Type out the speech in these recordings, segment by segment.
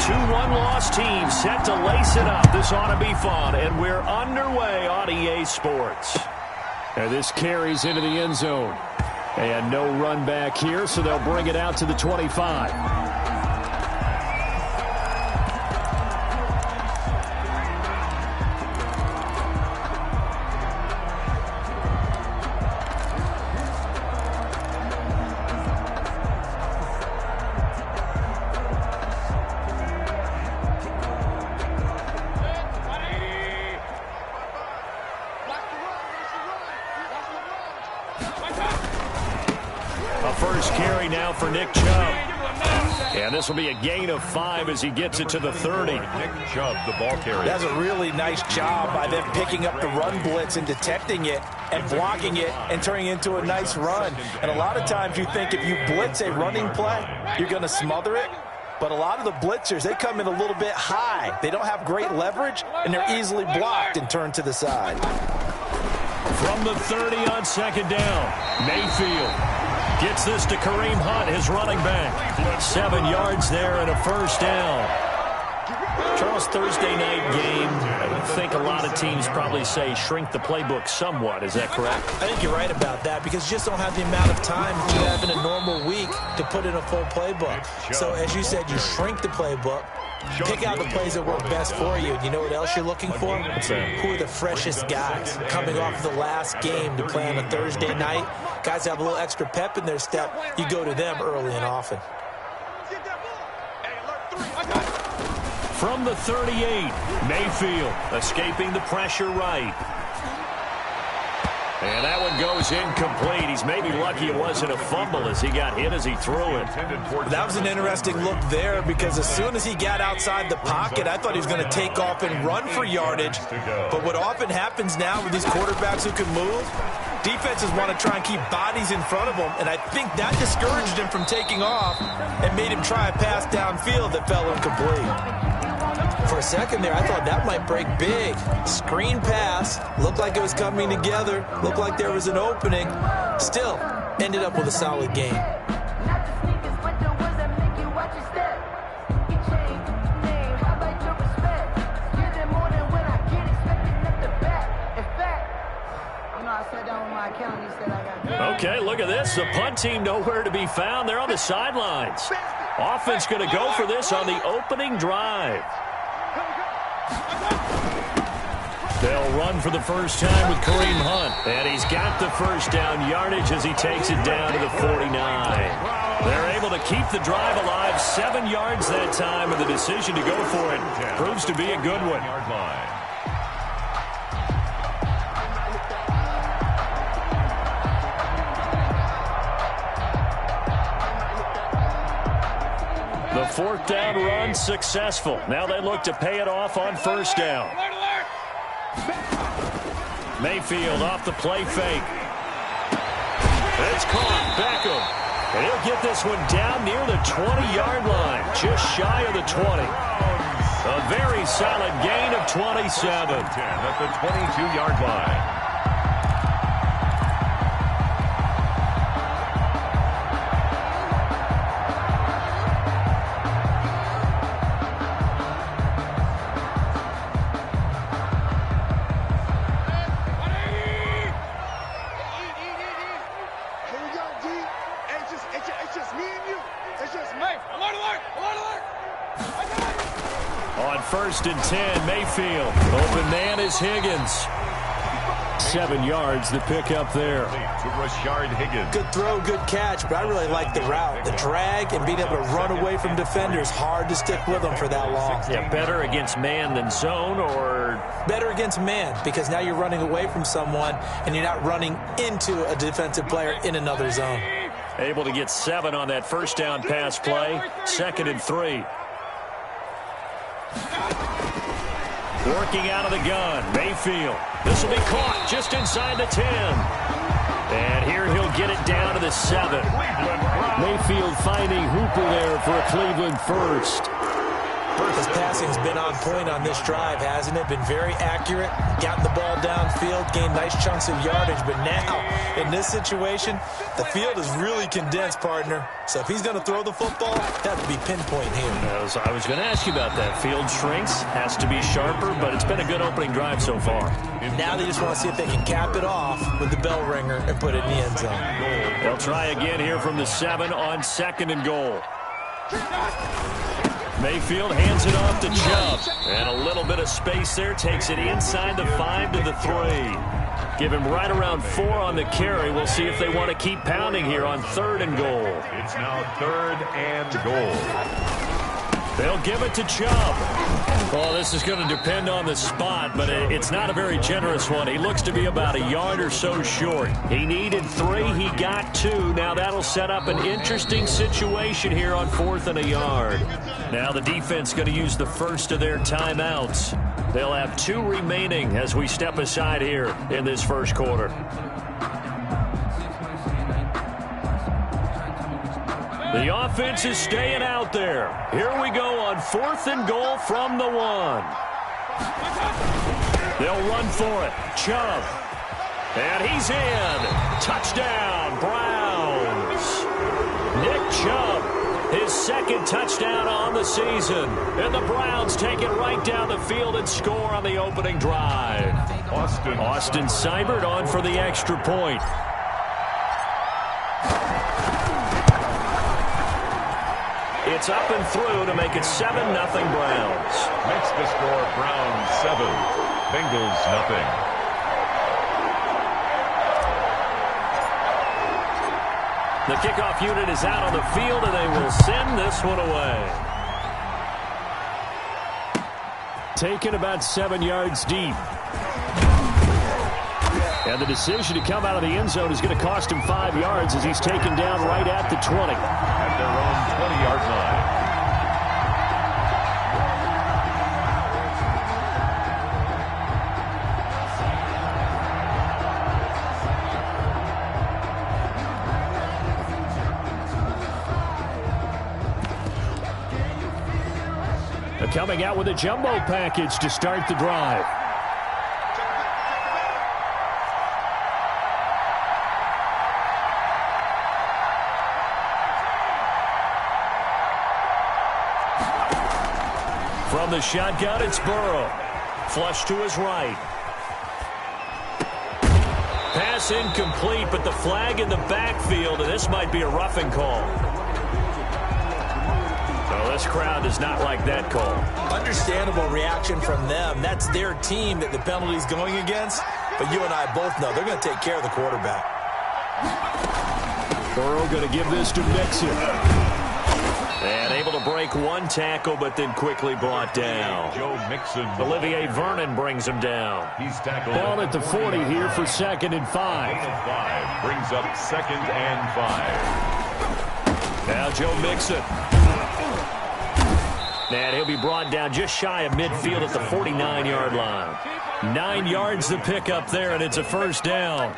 Two one-loss teams set to lace it up. This ought to be fun, and we're underway on EA Sports. And this carries into the end zone. And no run back here, so they'll bring it out to the 25. First carry now for Nick Chubb. And this will be a gain of 5 as he gets it to the 30. Nick Chubb, the ball carrier. That's a really nice job by them picking up the run blitz and detecting it and blocking it and turning it into a nice run. And a lot of times you think if you blitz a running play, you're going to smother it. But a lot of the blitzers, they come in a little bit high. They don't have great leverage, and they're easily blocked and turned to the side. From the 30 on second down, Mayfield gets this to Kareem Hunt, his running back. 7 yards there and a first down. Charles, Thursday night game, I think a lot of teams probably say shrink the playbook somewhat. Is that correct? I think you're right about that because you just don't have the amount of time that you have in a normal week to put in a full playbook. So as you said, you shrink the playbook. Pick out the plays that work best for you. You know what else you're looking for? Who are the freshest guys coming off the last game to play on a Thursday night? Guys have a little extra pep in their step. You go to them early and often. From the 38, Mayfield escaping the pressure right. And that one goes incomplete. He's maybe lucky it wasn't a fumble as he got hit as he threw it. That was an interesting look there because as soon as he got outside the pocket, I thought he was going to take off and run for yardage. But what often happens now with these quarterbacks who can move, defenses want to try and keep bodies in front of them, and I think that discouraged him from taking off and made him try a pass downfield that fell incomplete. For a second there, I thought that might break big. Screen pass, looked like it was coming together, looked like there was an opening. Still, ended up with a solid game. Okay, look at this. The punt team nowhere to be found. They're on the sidelines. Offense going to go for this on the opening drive. They'll run for the first time with Kareem Hunt. And he's got the first down yardage as he takes it down to the 49. They're able to keep the drive alive. 7 yards that time, and the decision to go for it proves to be a good one. The fourth down run successful. Now they look to pay it off on first down. Mayfield off the play fake. It's caught. Beckham. And he'll get this one down near the 20-yard line. Just shy of the 20. A very solid gain of 27. At the 22-yard line. First and 10, Mayfield. Open man is Higgins. 7 yards the pick up there. To Rashard Higgins. Good throw, good catch, but I really like the route. The drag and being able to run away from defenders. Hard to stick with them for that long. Yeah, better against man than zone, or? Better against man, because now you're running away from someone and you're not running into a defensive player in another zone. Able to get 7 on that first down pass play. 2nd and 3. Working out of the gun, Mayfield. This will be caught just inside the 10. And here he'll get it down to the 7. Mayfield finding Hooper there for a Cleveland first. His passing's been on point on this drive, hasn't it? Been very accurate, gotten the ball downfield, gained nice chunks of yardage. But now, in this situation, the field is really condensed, partner. So if he's going to throw the football, that would be pinpoint here. I was going to ask you about that. Field shrinks, has to be sharper, but it's been a good opening drive so far. Now they just want to see if they can cap it off with the bell ringer and put it in the end zone. They'll try again here from the 7 on 2nd and goal. Mayfield hands it off to Chubb. And a little bit of space there. Takes it inside the 5 to the 3. Give him right around 4 on the carry. We'll see if they want to keep pounding here on 3rd and goal. It's now 3rd and goal. They'll give it to Chubb. Well, this is going to depend on the spot, but it's not a very generous one. He looks to be about a yard or so short. He needed 3. He got 2. Now that'll set up an interesting situation here on 4th and a yard. Now the defense going to use the first of their timeouts. They'll have 2 remaining as we step aside here in this first quarter. The offense is staying out there. Here we go on 4th and goal from the 1. They'll run for it. Chubb. And he's in. Touchdown, Browns. Nick Chubb, his 2nd touchdown on the season. And the Browns take it right down the field and score on the opening drive. Austin Seibert on for the extra point. It's up and through to make it 7-0 Browns. Makes the score Browns 7, Bengals nothing. The kickoff unit is out on the field, and they will send this one away. Taken about 7 yards deep. And the decision to come out of the end zone is going to cost him 5 yards as he's taken down right at the 20. At their own 20-yard line. They're coming out with a jumbo package to start the drive. From the shotgun, it's Burrow. Flush to his right. Pass incomplete, but the flag in the backfield, and this might be a roughing call. Well, this crowd does not like that call. Understandable reaction from them. That's their team that the penalty's going against. But you and I both know they're going to take care of the quarterback. Burrow going to give this to Mixon. And able to break 1 tackle, but then quickly brought down. Joe Mixon. Olivier Vernon brings him down. He's tackled. Ball at the 40 here for 2nd and 5. 5 brings up 2nd and 5. Now Joe Mixon. And he'll be brought down just shy of midfield at the 49-yard line. 9 yards to pick up there, and it's a first down.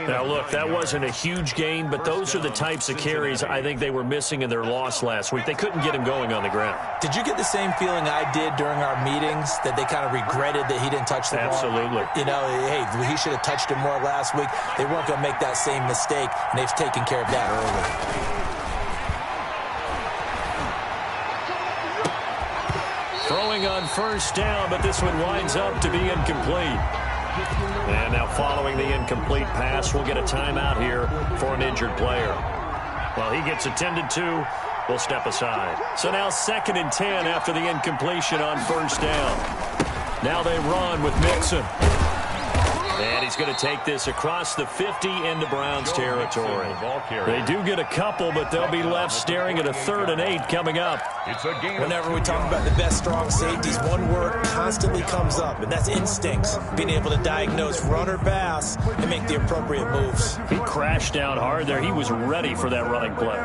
Now, look, that wasn't a huge gain, but those are the types of carries I think they were missing in their loss last week. They couldn't get him going on the ground. Did you get the same feeling I did during our meetings, that they kind of regretted that he didn't touch the ball? Absolutely. You know, hey, he should have touched him more last week. They weren't going to make that same mistake, and they've taken care of that early. Throwing on first down, but this one winds up to be incomplete. And now following the incomplete pass, we'll get a timeout here for an injured player. Well, he gets attended to. We'll step aside. So now 2nd and 10 after the incompletion on first down. Now they run with Mixon. And he's going to take this across the 50 into Browns territory. They do get a couple, but they'll be left staring at a 3rd and 8 coming up. Whenever we talk about the best strong safeties, one word constantly comes up, and that's instincts. Being able to diagnose run or pass and make the appropriate moves. He crashed down hard there. He was ready for that running play.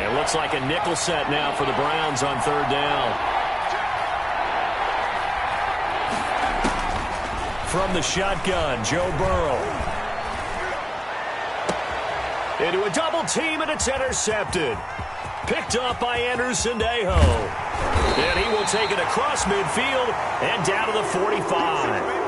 It looks like a nickel set now for the Browns on 3rd down. From the shotgun, Joe Burrow. Into a double team, and it's intercepted. Picked off by Anderson Dejo. And he will take it across midfield and down to the 45.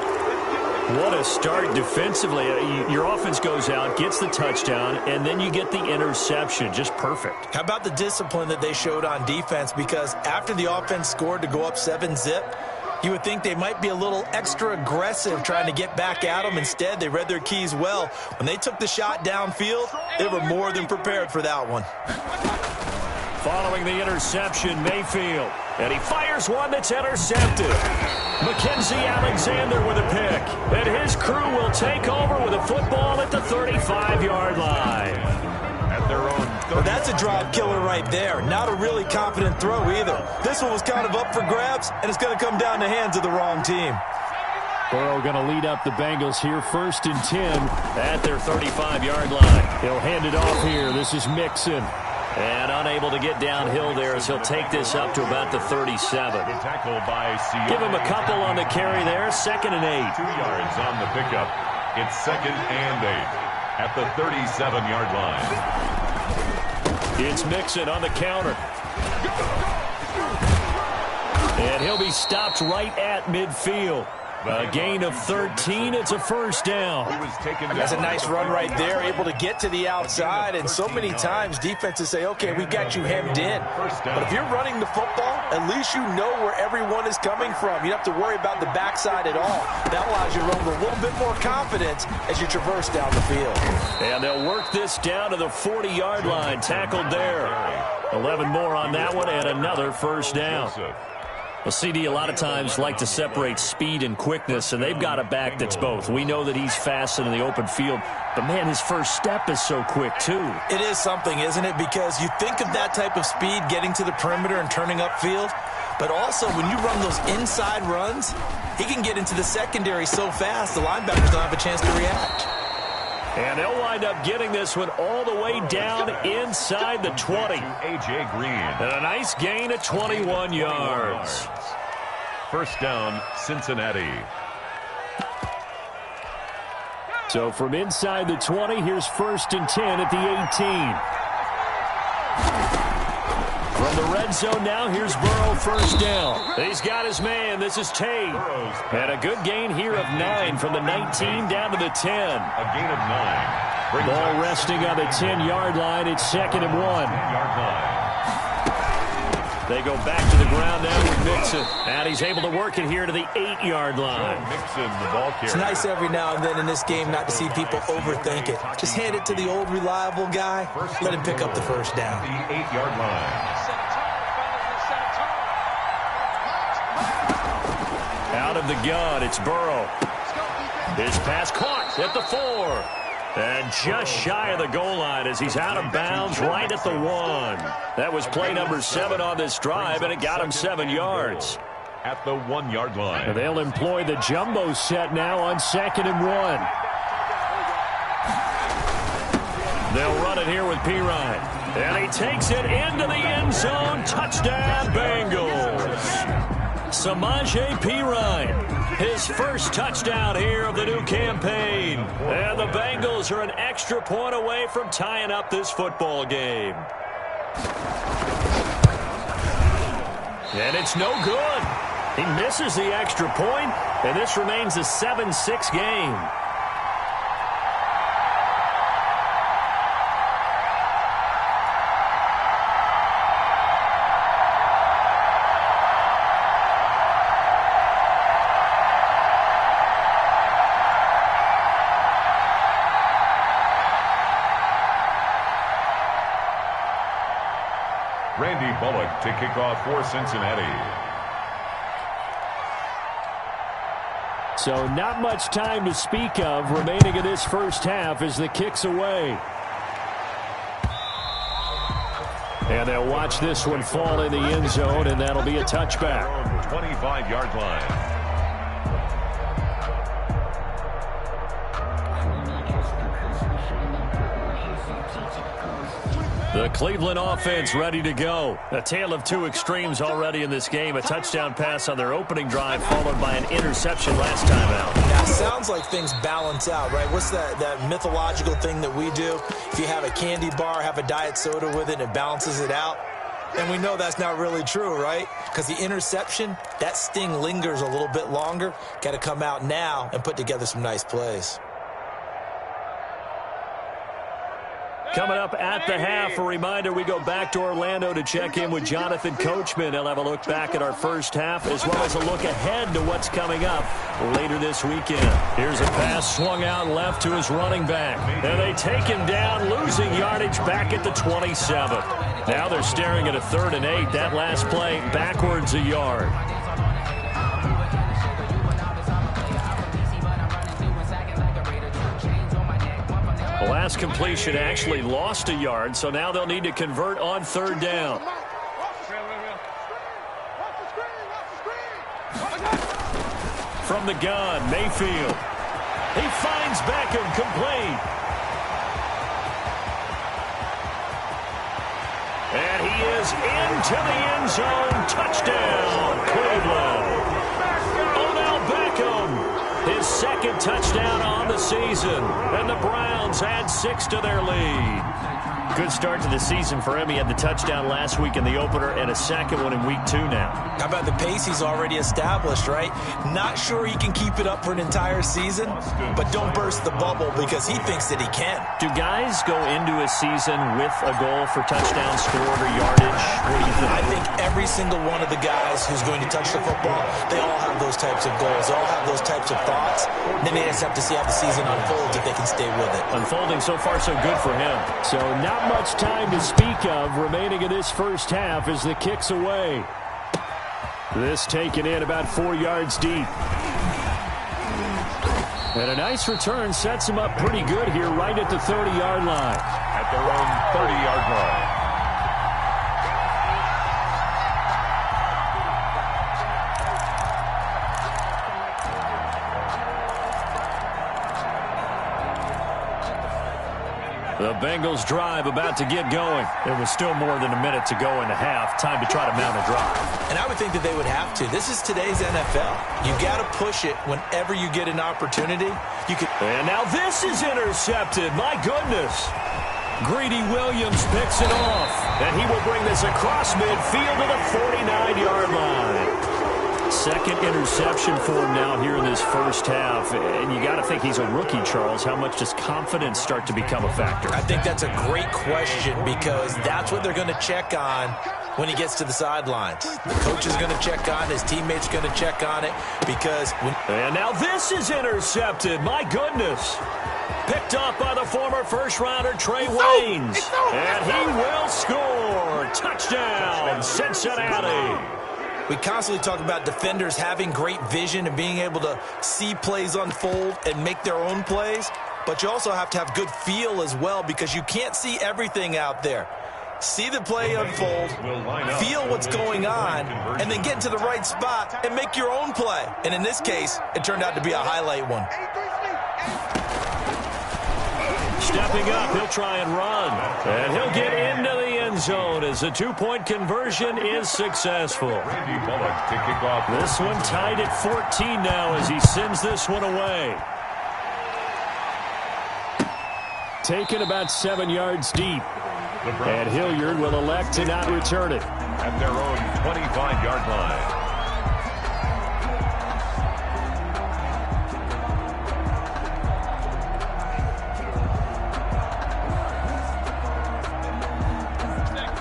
What a start defensively. Your offense goes out, gets the touchdown, and then you get the interception. Just perfect. How about the discipline that they showed on defense? Because after the offense scored to go up 7-zip, you would think they might be a little extra aggressive trying to get back at them. Instead, they read their keys well. When they took the shot downfield, they were more than prepared for that one. Following the interception, Mayfield. And he fires one that's intercepted. Mackenzie Alexander with a pick. And his crew will take over with a football at the 35-yard line. At their own 30. Well, that's a drive killer right there. Not a really confident throw either. This one was kind of up for grabs, and it's going to come down the hands of the wrong team. Burrow going to lead up the Bengals here, 1st and 10 at their 35-yard line. He'll hand it off here. This is Mixon. And unable to get downhill there as he'll take this up to about the 37. Tackled by Seattle. Give him a couple on the carry there. 2nd and 8. 2 yards on the pickup. It's 2nd and 8 at the 37-yard line. It's Mixon on the counter. And he'll be stopped right at midfield. A gain of 13. It's a 1st down. That's a nice run right there, able to get to the outside. And so many times defenses say, okay, we got you hemmed in. But if you're running the football, at least you know where everyone is coming from. You don't have to worry about the backside at all. That allows you to run with a little bit more confidence as you traverse down the field. And they'll work this down to the 40-yard line. Tackled there. 11 more on that one and another 1st down. Well, CD, a lot of times like to separate speed and quickness, and they've got a back that's both. We know that he's fast in the open field, but, man, his first step is so quick, too. It is something, isn't it? Because you think of that type of speed getting to the perimeter and turning upfield, but also when you run those inside runs, he can get into the secondary so fast the linebackers don't have a chance to react. And they'll wind up getting this one all the way down inside the 20. A.J. Green. And a nice gain of 21 yards. 1st down, Cincinnati. So from inside the 20, here's 1st and 10 at the 18. From the red zone now, here's Burrow, 1st down. He's got his man. This is Tate. And a good gain here of 9 from the 19 down to the 10. A gain of 9. Ball resting on the 10-yard line. It's 2nd and 1. 10-yard line. They go back to the ground now with Mixon. And he's able to work it here to the 8-yard line. Mixon, the ball carrier. It's nice every now and then in this game not to see people overthink it. Just hand it to the old reliable guy. Let him pick up the 1st down. The 8-yard line. Out of the gun, it's Burrow. His pass caught at the 4. And just shy of the goal line as he's out of bounds right at the 1. That was play number 7 on this drive, and it got him 7 yards. At the 1-yard line. And they'll employ the jumbo set now on 2nd and 1. They'll run it here with Pirine. And he takes it into the end zone. Touchdown, Bengals. Samaje Pirine, his 1st touchdown here of the new campaign. And the Bengals are an extra point away from tying up this football game. And it's no good. He misses the extra point, and this remains a 7-6 game. Randy Bullock to kick off for Cincinnati. So not much time to speak of remaining in this 1st half as the kick's away. And they'll watch this one fall in the end zone, and that'll be a touchback. 25-yard line. The Cleveland offense ready to go. A tale of two extremes already in this game. A touchdown pass on their opening drive followed by an interception last time out. Now, it sounds like things balance out, right? What's that mythological thing that we do? If you have a candy bar, have a diet soda with it, and it balances it out. And we know that's not really true, right? Because the interception, that sting lingers a little bit longer. Got to come out now and put together some nice plays. Coming up at the half, a reminder, we go back to Orlando to check in with Jonathan Coachman. He'll have a look back at our first half as well as a look ahead to what's coming up later this weekend. Here's a pass swung out left to his running back. And they take him down, losing yardage back at the 27. Now they're staring at a 3rd and 8. That last play backwards a yard. The last completion actually lost a yard, so now they'll need to convert on 3rd down. From the gun, Mayfield. He finds Beckham, complete. And he is into the end zone. Touchdown, Cleveland. Odell Beckham. His 2nd touchdown on the season. And the Browns add 6 to their lead. Good start to the season for him. He had the touchdown last week in the opener and a 2nd one in week 2 now. How about the pace he's already established, right? Not sure he can keep it up for an entire season, but don't burst the bubble because he thinks that he can. Do guys go into a season with a goal for touchdowns scored or yardage? What do you think? I think every single one of the guys who's going to touch the football, they all have those types of goals. They all have those types of thoughts. Then they just have to see how the season unfolds if they can stay with it. Unfolding so far so good for him. So not much time to speak of remaining in this first half as the kick's away. This taken in about 4 yards deep. And a nice return sets him up pretty good here right at the 30-yard line. At their own 30-yard line. The Bengals drive about to get going. There was still more than a minute to go in the half. Time to try to mount a drive. And I would think that they would have to. This is today's NFL. You got to push it whenever you get an opportunity. And now this is intercepted. My goodness. Greedy Williams picks it off. And he will bring this across midfield to the 49-yard line. 2nd interception for him now here in this first half. And you got to think he's a rookie, Charles. How much does confidence start to become a factor? I think that's a great question because that's what they're going to check on when he gets to the sidelines. The coach is going to check on, his teammates going to check on it because... And now this is intercepted. My goodness. Picked up by the former first-rounder Trey Waynes. And he will score. Touchdown, Cincinnati. We constantly talk about defenders having great vision and being able to see plays unfold and make their own plays, but you also have to have good feel as well because you can't see everything out there. See the play unfold, feel what's going on, and then get into the right spot and make your own play. And in this case, it turned out to be a highlight one. Stepping up, he'll try and run. And he'll get into the end zone as the 2-point conversion is successful. This one tied at 14 now as he sends this one away. Taken about 7 yards deep. And Hilliard will elect to not return it. At their own 25-yard line.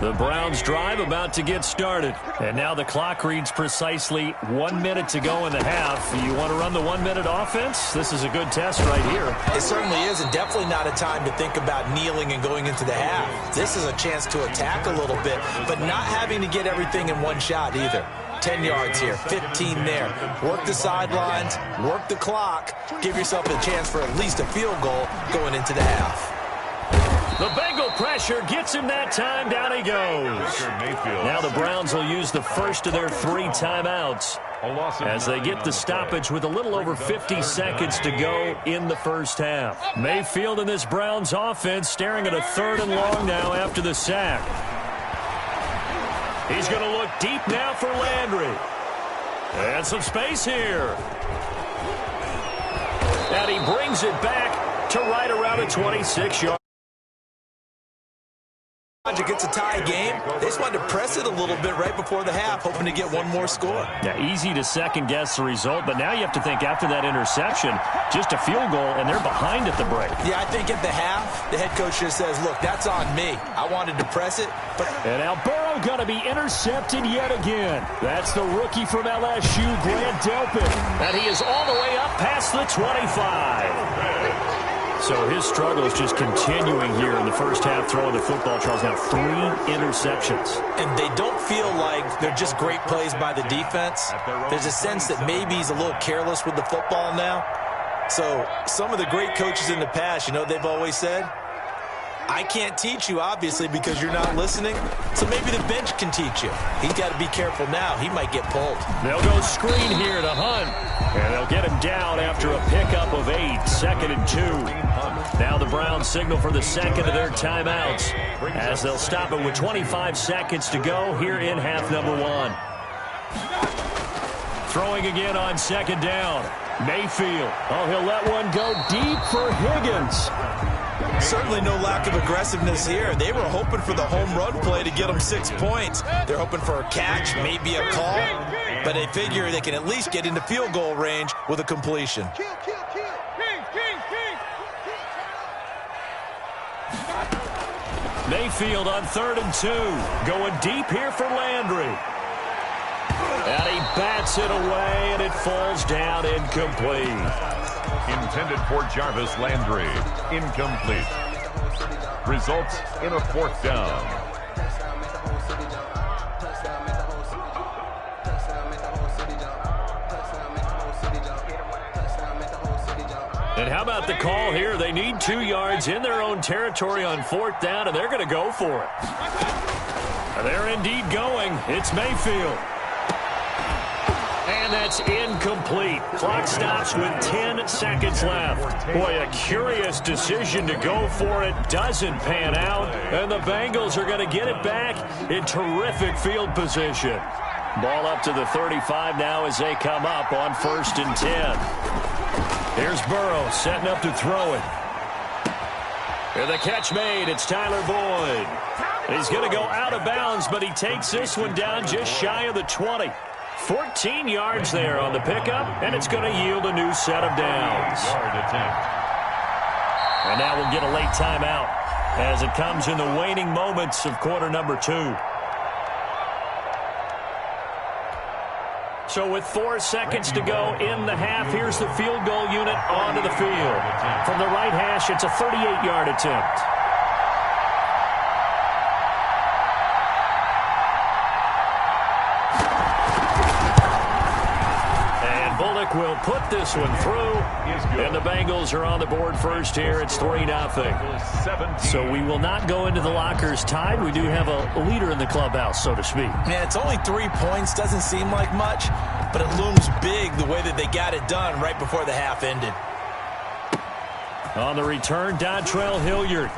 The Browns drive about to get started. And now the clock reads precisely 1 minute to go in the half. You want to run the 1-minute offense? This is a good test right here. It certainly is, and definitely not a time to think about kneeling and going into the half. This is a chance to attack a little bit, but not having to get everything in one shot either. 10 yards here, 15 there. Work the sidelines, work the clock. Give yourself a chance for at least a field goal going into the half. The Bengal pressure gets him that time. Down he goes. Now the Browns will use the first of their 3 timeouts. as they get the stoppage with a little over 50 seconds to go in the first half. Mayfield in this Browns offense staring at a 3rd and long now after the sack. He's going to look deep now for Landry. And some space here. And he brings it back to right around a 26-yard. It's a tie game. They just wanted to press it a little bit right before the half, hoping to get one more score. Yeah, easy to second-guess the result, but now you have to think after that interception, just a field goal, and they're behind at the break. Yeah, I think at the half, the head coach just says, look, that's on me. I wanted to press it. And now Burrow going to be intercepted yet again. That's the rookie from LSU, Grant Delpit. And he is all the way up past the 25. So his struggle is just continuing here in the first half, throwing the football. Charles, now 3 interceptions. And they don't feel like they're just great plays by the defense. There's a sense that maybe he's a little careless with the football now. So some of the great coaches in the past, you know, they've always said, I can't teach you, obviously, because you're not listening. So maybe the bench can teach you. He's got to be careful now. He might get pulled. They'll go screen here to Hunt. And they'll get him down after a pickup of 8, 2nd and 2. Now the Browns signal for the second of their timeouts as they'll stop it with 25 seconds to go here in half number 1. Throwing again on 2nd down. Mayfield. Oh, he'll let one go deep for Higgins. Certainly no lack of aggressiveness here. They were hoping for the home run play to get them 6 points. They're hoping for a catch, maybe a call, but they figure they can at least get into field goal range with a completion. Mayfield on 3rd and 2. Going deep here for Landry. And he bats it away, and it falls down incomplete. Intended for Jarvis Landry. Incomplete. Results in a 4th down. And how about the call here? They need 2 yards in their own territory on 4th down, and they're going to go for it. They're indeed going. It's Mayfield. And that's incomplete. Clock stops with 10 seconds left. Boy, a curious decision to go for it. Doesn't pan out. And the Bengals are going to get it back in terrific field position. Ball up to the 35 now as they come up on 1st and 10. Here's Burrow setting up to throw it. And the catch made. It's Tyler Boyd. He's going to go out of bounds, but he takes this one down just shy of the 20. 14 yards there on the pickup, and it's going to yield a new set of downs. And now we'll get a late timeout as it comes in the waning moments of quarter number 2. So with 4 seconds to go in the half, here's the field goal unit onto the field. From the right hash, it's a 38-yard attempt. Will put this one through, and the Bengals are on the board first here. It's 3-0. So we will not go into the lockers tied. We do have a leader in the clubhouse, so to speak. Man, it's only 3 points. Doesn't seem like much, but it looms big the way that they got it done right before the half ended. On the return, Dontrell Hilliard.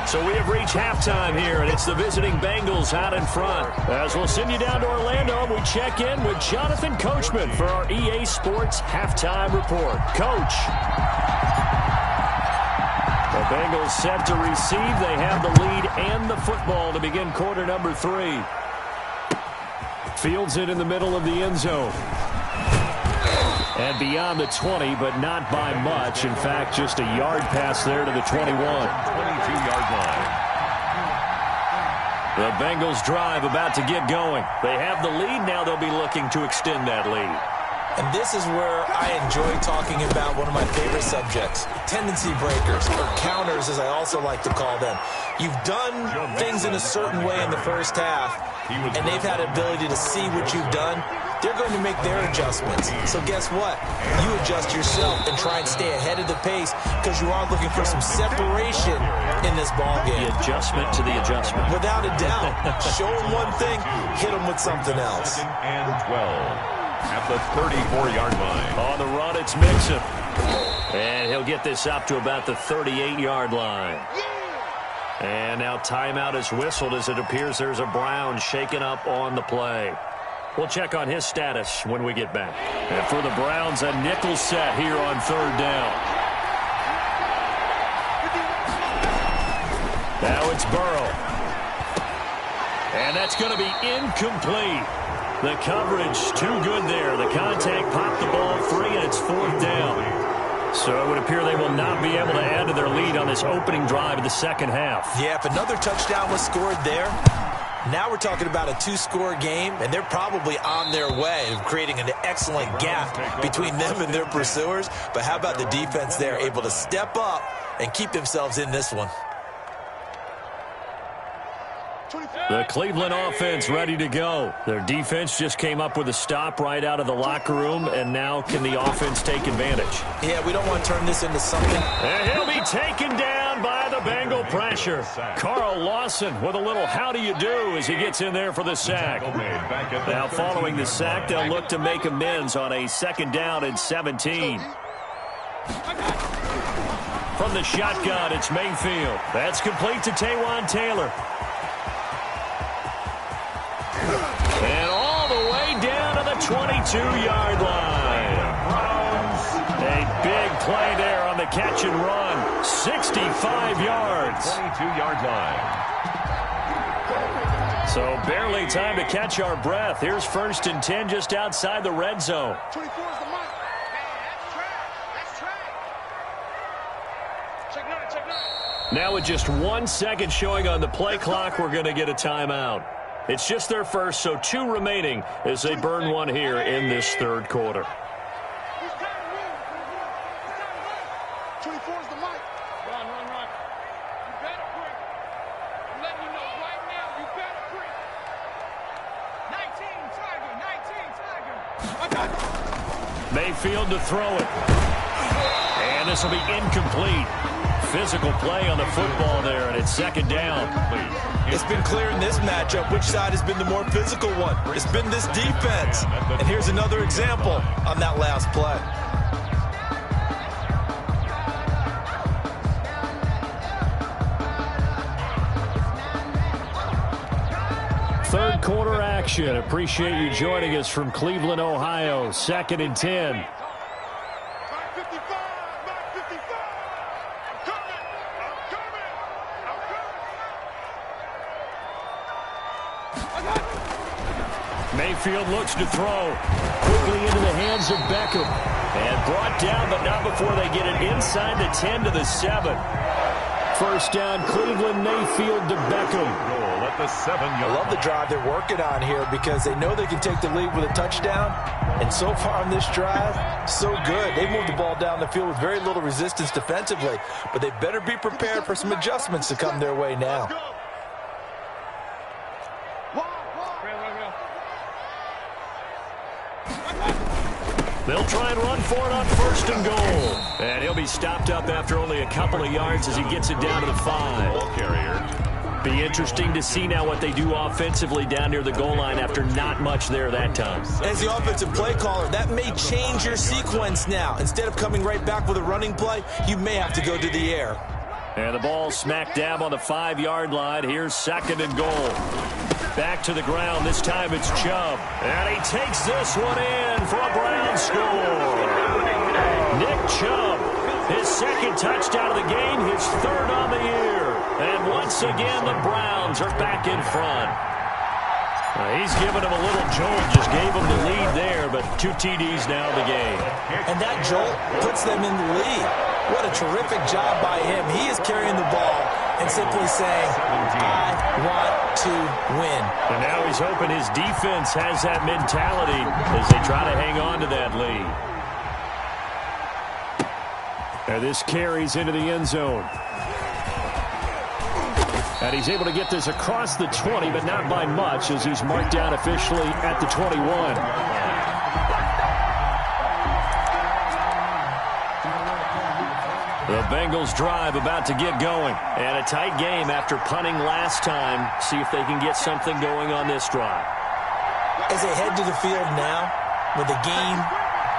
So we have reached halftime here, and it's the visiting Bengals out in front. As we'll send you down to Orlando, we check in with Jonathan Coachman for our EA Sports Halftime Report. Coach. The Bengals set to receive. They have the lead and the football to begin quarter number 3. Fields it in the middle of the end zone. And beyond the 20, but not by much. In fact, just a yard pass there to the 21. 22-yard line. The Bengals drive about to get going. They have the lead. Now they'll be looking to extend that lead. And this is where I enjoy talking about one of my favorite subjects, tendency breakers, or counters as I also like to call them. You've done things in a certain way in the first half, and they've had ability to see what you've done. They're going to make their adjustments. So guess what? You adjust yourself and try and stay ahead of the pace because you are looking for some separation in this ball game. The adjustment to the adjustment. Without a doubt. Show him one thing, hit him with something else. Second and 12 at the 34-yard line. On the run, it's Mixon. And he'll get this up to about the 38-yard line. And now timeout is whistled as it appears there's a Brown shaken up on the play. We'll check on his status when we get back. And for the Browns, a nickel set here on third down. Now it's Burrow. And that's going to be incomplete. The coverage too good there. The contact popped the ball free, and it's fourth down. So it would appear they will not be able to add to their lead on this opening drive of the second half. Yeah, if another touchdown was scored there, now we're talking about a two-score game, and they're probably on their way of creating an excellent gap between them and their pursuers. But how about the defense there, able to step up and keep themselves in this one? The Cleveland offense ready to go. Their defense just came up with a stop right out of the locker room, and now can the offense take advantage? Yeah, we don't want to turn this into something. And he'll be taken down by the Bengal pressure. Carl Lawson with a little how do you do as he gets in there for the sack. Now following the sack, they'll look to make amends on a second down and 17. From the shotgun, it's Mayfield. That's complete to Taywan Taylor. And all the way down to the 22-yard line. A big play there on the catch and run. 65 yards. 22-yard line. So barely time to catch our breath. Here's first and 10 just outside the red zone. 24 is the mark. That's track. Check nine. Now with just 1 second showing on the play clock, we're going to get a timeout. It's just their first, so 2 remaining as they burn one here in this third quarter. 24 is the mic. Run. You better break. I'm letting you know right now, you better break. 19 Tiger. Mayfield to throw it. And this will be incomplete. Physical play on the football there, and it's second down. It's been clear in this matchup which side has been the more physical one. It's been this defense. And here's another example on that last play. Third quarter action. Appreciate you joining us from Cleveland, Ohio. Second and 10. Mayfield looks to throw. Quickly into the hands of Beckham. And brought down, but not before they get it inside the 10 to the 7. First down, Cleveland. Mayfield to Beckham. Goal at the 7-yard. I love the drive they're working on here because they know they can take the lead with a touchdown. And so far on this drive, so good. They moved the ball down the field with very little resistance defensively. But they better be prepared for some adjustments to come their way now. They'll try and run for it on first and goal. And he'll be stopped up after only a couple of yards as he gets it down to the 5. Ball carrier. Be interesting to see now what they do offensively down near the goal line after not much there that time. As the offensive play caller, that may change your sequence now. Instead of coming right back with a running play, you may have to go to the air. And the ball smack dab on the 5-yard line. Here's second and goal. Back to the ground. This time it's Chubb. And he takes this one in for a Brown score. Nick Chubb, his second touchdown of the game, his third on the year. And once again, the Browns are back in front. He's given him a little jolt, just gave him the lead there, but 2 TDs now in the game. And that jolt puts them in the lead. What a terrific job by him. He is carrying the ball and simply saying, I want to win. And now he's hoping his defense has that mentality as they try to hang on to that lead. And this carries into the end zone. And he's able to get this across the 20, but not by much as he's marked down officially at the 21. The Bengals drive about to get going. And a tight game after punting last time. See if they can get something going on this drive. As they head to the field now, with the game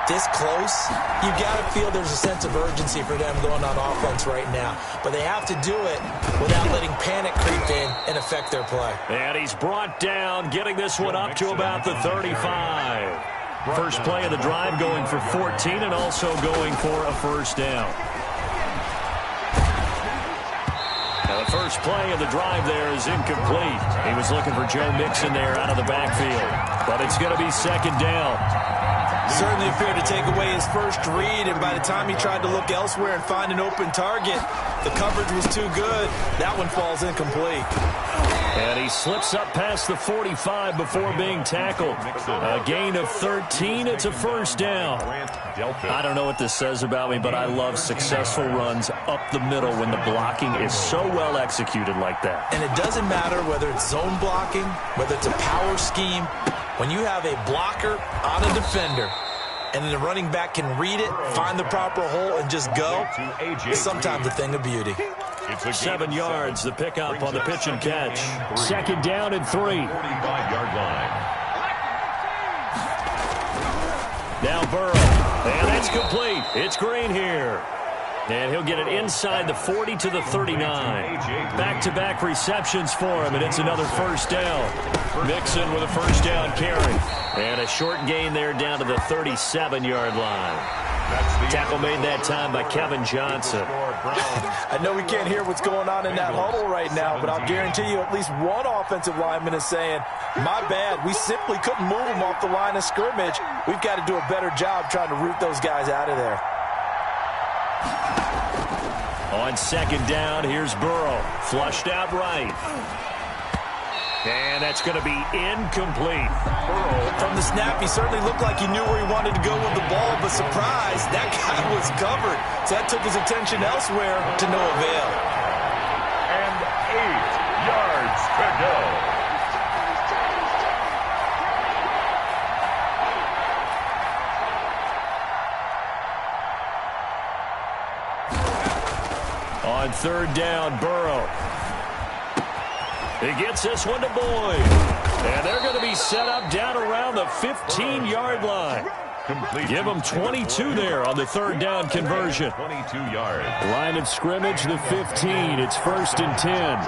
this close, you've got to feel there's a sense of urgency for them going on offense right now. But they have to do it without letting panic creep in and affect their play. And he's brought down, getting this one up to about the 35. First play of the drive going for 14 and also going for a first down. Now the first play of the drive there is incomplete. He was looking for Joe Mixon there out of the backfield. But it's going to be second down. Certainly appeared to take away his first read, and by the time he tried to look elsewhere and find an open target, the coverage was too good. That one falls incomplete. And he slips up past the 45 before being tackled. A gain of 13. It's a first down. I don't know what this says about me, but I love successful runs up the middle when the blocking is so well executed like that. And it doesn't matter whether it's zone blocking, whether it's a power scheme. When you have a blocker on a defender and then the running back can read it, find the proper hole, and just go, it's sometimes a thing of beauty. 7 yards, the pickup on the pitch and catch. Second down and 3. 45-yard line. Now Burrow. And that's complete. It's Green here. And he'll get it inside the 40 to the 39. Back-to-back receptions for him, and it's another first down. Mixon with a first down carry. And a short gain there down to the 37-yard line. Tackle made that time by Kevin Johnson. I know we can't hear what's going on in that huddle right now, but I'll guarantee you at least one offensive lineman is saying, my bad, we simply couldn't move them off the line of scrimmage. We've got to do a better job trying to root those guys out of there. On second down, here's Burrow. Flushed out right. And that's going to be incomplete. From the snap, he certainly looked like he knew where he wanted to go with the ball, but surprise, that guy was covered. So that took his attention elsewhere to no avail. And 8 yards to go. On third down, Burrow. He gets this one to Boyd. And they're going to be set up down around the 15-yard line. Give them 22 there on the third down conversion. 22 yards. Line of scrimmage, the 15. It's first and 10.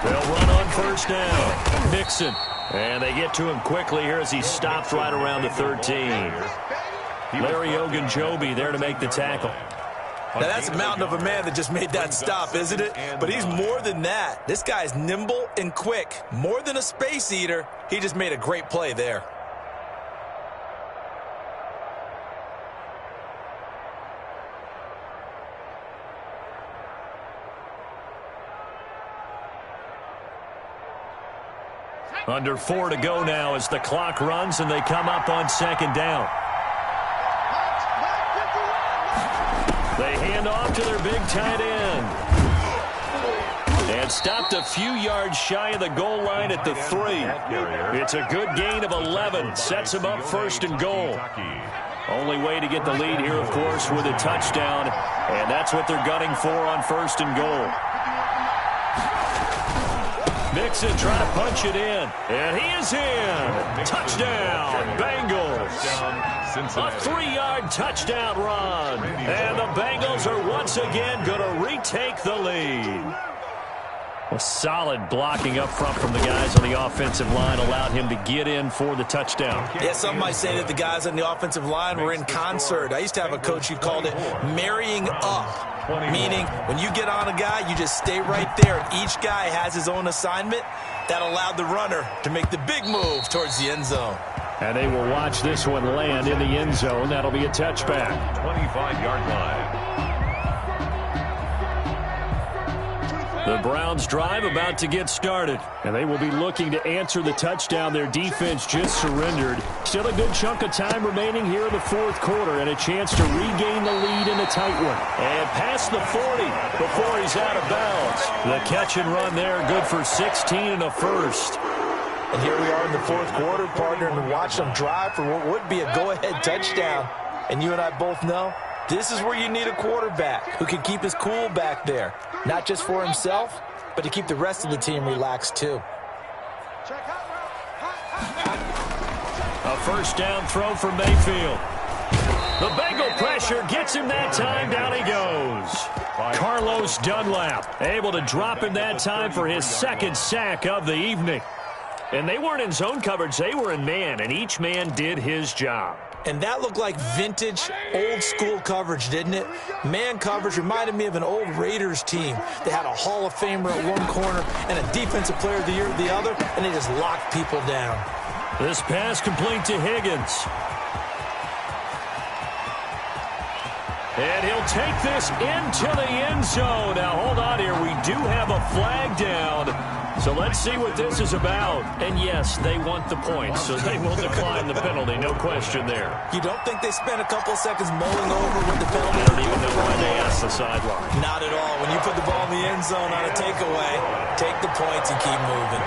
They'll run on first down. Mixon. And they get to him quickly here as he stops right around the 13. Larry Ogunjobi there to make the tackle. Now, that's a mountain of a man that just made that stop, isn't it? But he's more than that. This guy's nimble and quick. More than a space eater, he just made a great play there. Under 4 to go now as the clock runs and they come up on second down. They hand off to their big tight end. And stopped a few yards shy of the goal line at the 3. It's a good gain of 11. Sets them up first and goal. Only way to get the lead here, of course, with a touchdown. And that's what they're gunning for on first and goal. Mixon trying to punch it in. And he is in. Touchdown, Bengals. A 3-yard touchdown run. And the Bengals are once again going to retake the lead. A solid blocking up front from the guys on the offensive line allowed him to get in for the touchdown. Yeah, some might say that the guys on the offensive line were in concert. I used to have a coach who called it marrying up, meaning when you get on a guy, you just stay right there. Each guy has his own assignment. That allowed the runner to make the big move towards the end zone. And they will watch this one land in the end zone. That'll be a touchback. 25-yard line. The Browns drive about to get started. And they will be looking to answer the touchdown their defense just surrendered. Still a good chunk of time remaining here in the fourth quarter and a chance to regain the lead in a tight one. And past the 40 before he's out of bounds. The catch and run there, good for 16 and a first. And here we are in the fourth quarter, partner, and watch them drive for what would be a go-ahead touchdown. And you and I both know this is where you need a quarterback who can keep his cool back there, not just for himself, but to keep the rest of the team relaxed too. A first down throw for Mayfield. The Bengal pressure gets him that time. Down he goes. Carlos Dunlap able to drop him that time for his second sack of the evening. And they weren't in zone coverage. They were in man, and each man did his job. And that looked like vintage, old-school coverage, didn't it? Man coverage reminded me of an old Raiders team. They had a Hall of Famer at one corner and a Defensive Player of the Year at the other, and they just locked people down. This pass complete to Higgins. And he'll take this into the end zone. Now, hold on here. We do have a flag down. So let's see what this is about. And, yes, they want the points, so they will decline the penalty. No question there. You don't think they spent a couple seconds mulling over what the penalty? I don't even know why they asked the sideline. Not at all. When you put the ball in the end zone on a takeaway, take the points and keep moving.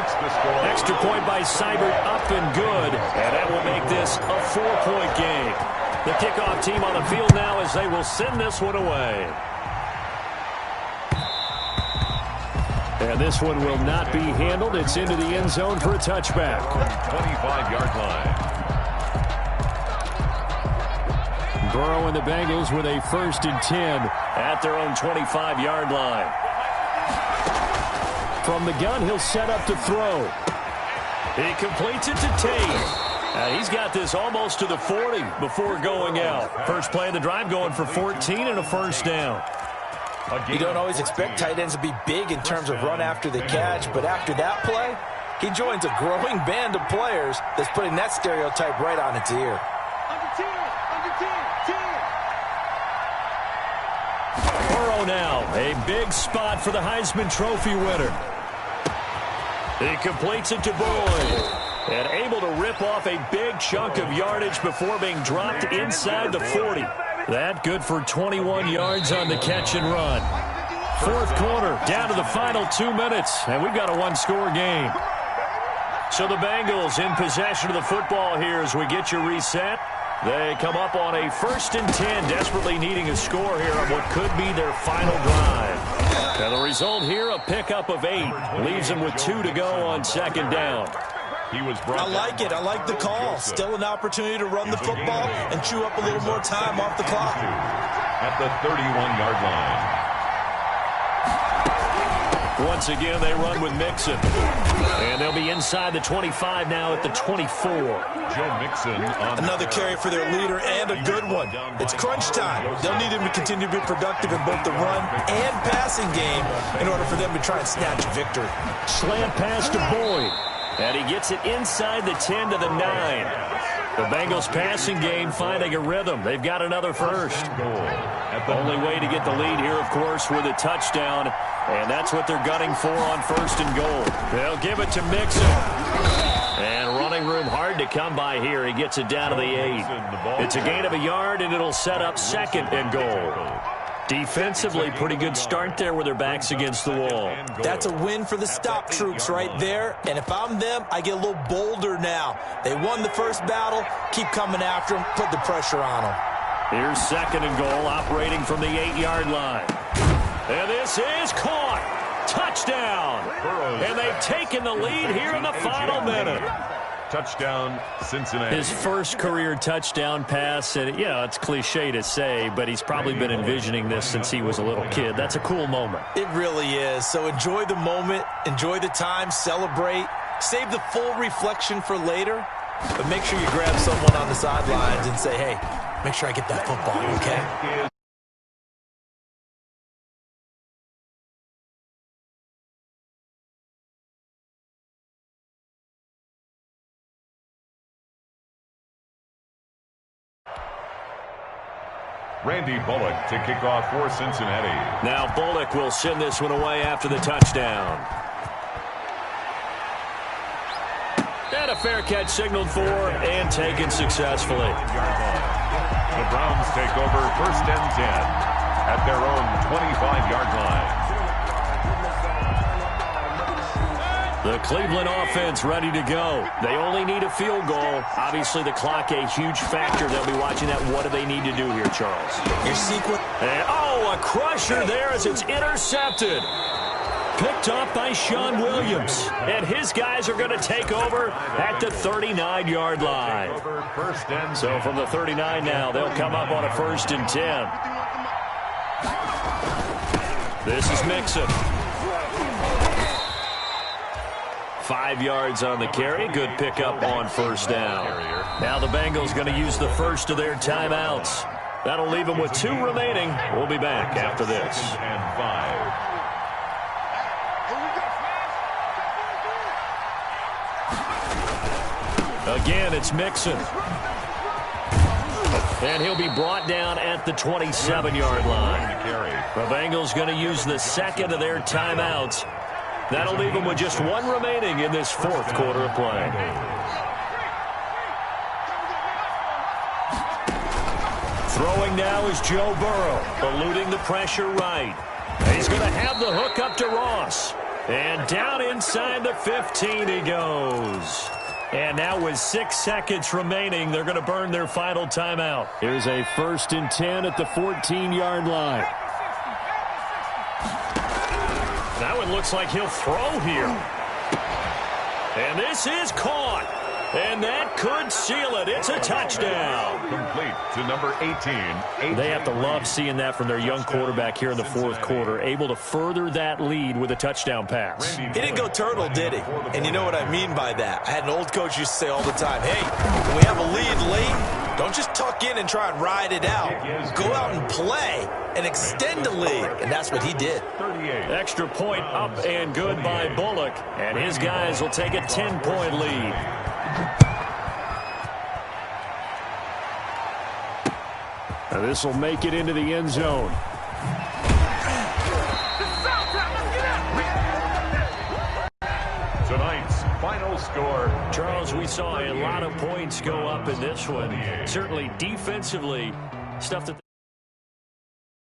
Extra point by Seibert, up and good. And that will make this a 4-point game. The kickoff team on the field now as they will send this one away. And this one will not be handled. It's into the end zone for a touchback. 25-yard line. Burrow and the Bengals with a 1st and 10 at their own 25-yard line. From the gun, he'll set up to throw. He completes it to Tate. He's got this almost to the 40 before going out. First play of the drive going for 14 and a first down. You don't always expect tight ends to be big in terms of run after the catch, but after that play, he joins a growing band of players that's putting that stereotype right on its ear. Burrow now, a big spot for the Heisman Trophy winner. He completes it to Boyd. And able to rip off a big chunk of yardage before being dropped inside the 40. That good for 21 yards on the catch and run. Fourth quarter, down to the final 2 minutes, and we've got a one-score game. So the Bengals in possession of the football here as we get you reset. They come up on a 1st and 10, desperately needing a score here on what could be their final drive. Now the result here, a pickup of 8, leaves them with 2 to go on 2nd down. I like it. I like the call. Still an opportunity to run the football and chew up a little more time off the clock. At the 31-yard line. Once again, they run with Mixon. And they'll be inside the 25 now at the 24. Joe Mixon on another carry for their leader and a good one. It's crunch time. They'll need him to continue to be productive in both the run and passing game in order for them to try and snatch a victory. Slant pass to Boyd. And he gets it inside the 10 to the 9. The Bengals passing game finding a rhythm. They've got another first. The only way to get the lead here, of course, with a touchdown. And that's what they're gunning for on 1st and goal. They'll give it to Mixon. And running room hard to come by here. He gets it down to the 8. It's a gain of a yard, and it'll set up 2nd and goal. Defensively, pretty good start there with their backs against the wall. That's a win for the stop troops right there. And if I'm them, I get a little bolder now. They won the first battle. Keep coming after them. Put the pressure on them. Here's 2nd and goal, operating from the 8-yard line. And this is caught. Touchdown. And they've taken the lead here in the final minute. Touchdown, Cincinnati. His first career touchdown pass, and it's cliche to say, but he's probably been envisioning this since he was a little kid. That's a cool moment. It really is. So enjoy the moment, enjoy the time, celebrate, save the full reflection for later, but make sure you grab someone on the sidelines and say, hey, make sure I get that football, okay? Randy Bullock to kick off for Cincinnati. Now Bullock will send this one away after the touchdown. And a fair catch signaled for and taken successfully. The Browns take over 1st and 10 at their own 25-yard line. The Cleveland offense ready to go. They only need a field goal. Obviously, the clock a huge factor. They'll be watching that. What do they need to do here, Charles? Your sequence. And, oh, a crusher there as it's intercepted. Picked off by Sean Williams. And his guys are going to take over at the 39-yard line. So from the 39 now, they'll come up on a 1st and 10. This is Mixon. 5 yards on the carry. Good pickup on 1st down. Now the Bengals going to use the first of their timeouts. That'll leave them with 2 remaining. We'll be back after this. Again, it's Mixon. And he'll be brought down at the 27-yard line. The Bengals going to use the second of their timeouts. That'll leave them with just 1 remaining in this 4th quarter of play. Throwing now is Joe Burrow, eluding the pressure right. He's going to have the hook up to Ross. And down inside the 15 he goes. And now with 6 seconds remaining, they're going to burn their final timeout. Here's a 1st and 10 at the 14-yard line. That one looks like he'll throw here. And this is caught. And that could seal it. It's a touchdown. Complete to number 18. They have to love seeing that from their young quarterback here in the 4th quarter, able to further that lead with a touchdown pass. He didn't go turtle, did he? And you know what I mean by that. I had an old coach used to say all the time, hey, when we have a lead late, don't just tuck in and try and ride it out. Go out and play and extend the lead. And that's what he did. Extra point up and good by Bullock. And his guys will take a 10-point lead. Now this will make it into the end zone. Tonight's final score. Charles, we saw a lot of points go up in this one. Certainly defensively, stuff that